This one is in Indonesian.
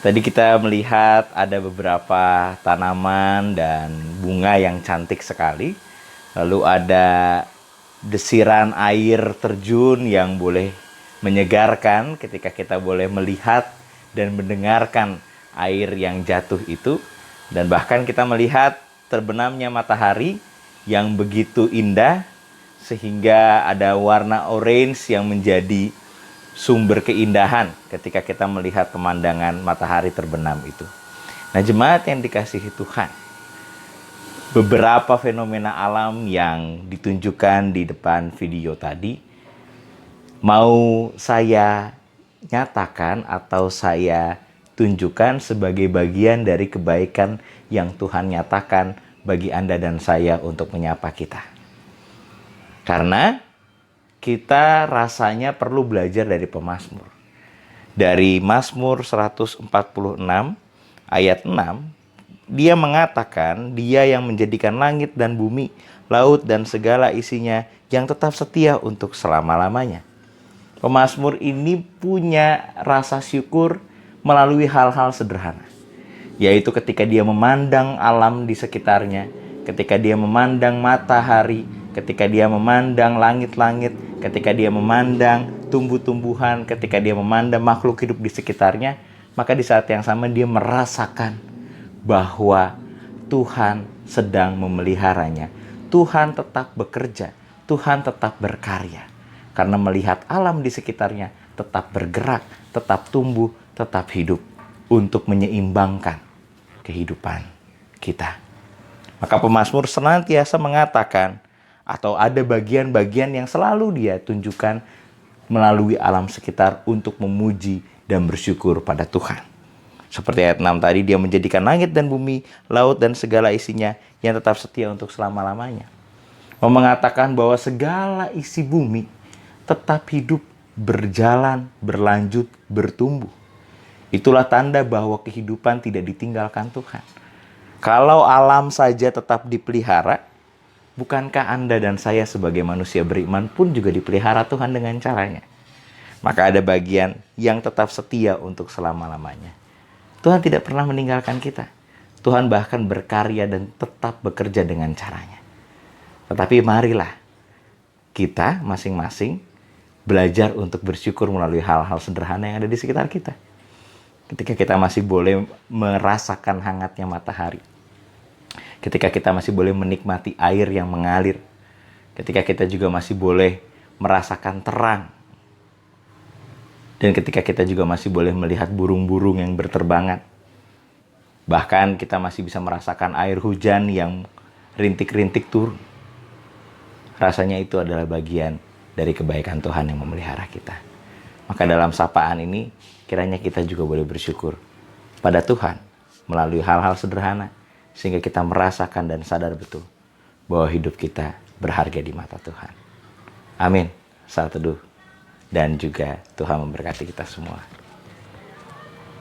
Tadi kita melihat ada beberapa tanaman dan bunga yang cantik sekali. Lalu ada desiran air terjun yang boleh menyegarkan ketika kita boleh melihat dan mendengarkan air yang jatuh itu. Dan bahkan kita melihat terbenamnya matahari yang begitu indah sehingga ada warna orange yang menjadi sumber keindahan ketika kita melihat pemandangan matahari terbenam itu. Nah, jemaat yang dikasihi Tuhan, beberapa fenomena alam yang ditunjukkan di depan video tadi mau saya nyatakan atau saya tunjukkan sebagai bagian dari kebaikan yang Tuhan nyatakan bagi Anda dan saya untuk menyapa kita. Karena kita rasanya perlu belajar dari pemazmur. Dari Mazmur 146 ayat 6, dia mengatakan, dia yang menjadikan langit dan bumi, laut dan segala isinya, yang tetap setia untuk selama-lamanya. Pemazmur ini punya rasa syukur melalui hal-hal sederhana. Yaitu ketika dia memandang alam di sekitarnya, ketika dia memandang matahari, ketika dia memandang langit-langit, ketika dia memandang tumbuh-tumbuhan, ketika dia memandang makhluk hidup di sekitarnya, maka di saat yang sama dia merasakan bahwa Tuhan sedang memeliharanya. Tuhan tetap bekerja, Tuhan tetap berkarya. Karena melihat alam di sekitarnya tetap bergerak, tetap tumbuh, tetap hidup untuk menyeimbangkan kehidupan kita. Maka pemazmur senantiasa mengatakan, atau ada bagian-bagian yang selalu dia tunjukkan melalui alam sekitar untuk memuji dan bersyukur pada Tuhan. Seperti ayat 6 tadi, dia menjadikan langit dan bumi, laut dan segala isinya yang tetap setia untuk selama-lamanya. Mengatakan bahwa segala isi bumi tetap hidup, berjalan, berlanjut, bertumbuh. Itulah tanda bahwa kehidupan tidak ditinggalkan Tuhan. Kalau alam saja tetap dipelihara, bukankah Anda dan saya sebagai manusia beriman pun juga dipelihara Tuhan dengan caranya? Maka ada bagian yang tetap setia untuk selama-lamanya. Tuhan tidak pernah meninggalkan kita. Tuhan bahkan berkarya dan tetap bekerja dengan caranya. Tetapi marilah kita masing-masing belajar untuk bersyukur melalui hal-hal sederhana yang ada di sekitar kita. Ketika kita masih boleh merasakan hangatnya matahari, ketika kita masih boleh menikmati air yang mengalir, ketika kita juga masih boleh merasakan terang, dan ketika kita juga masih boleh melihat burung-burung yang berterbangan, bahkan kita masih bisa merasakan air hujan yang rintik-rintik turun. Rasanya itu adalah bagian dari kebaikan Tuhan yang memelihara kita. Maka dalam sapaan ini, kiranya kita juga boleh bersyukur pada Tuhan melalui hal-hal sederhana, sehingga kita merasakan dan sadar betul bahwa hidup kita berharga di mata Tuhan. Amin. Saat teduh. Dan juga Tuhan memberkati kita semua.